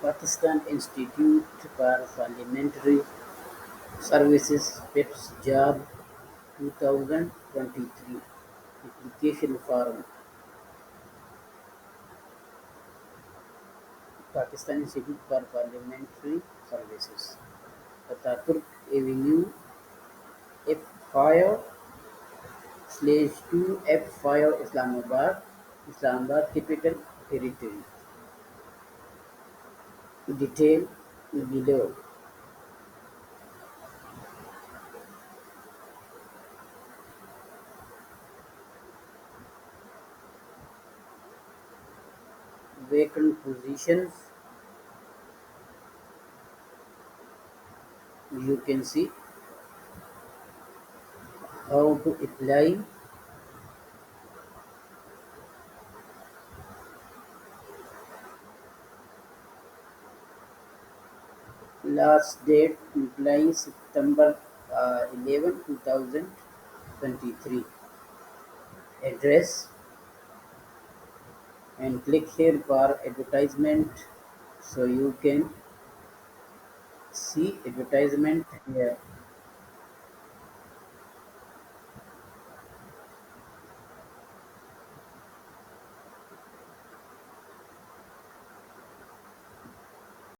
Pakistan Institute for Parliamentary Services PIPS Job 2023 Application Form Pakistan Institute for Parliamentary Services Ataturk Avenue F5/2 F5 Islamabad Capital Territory. Detail below. Vacant positions, you can see how to apply. Last date applying September 11, 2023. Address, and click here for advertisement so you can see advertisement here.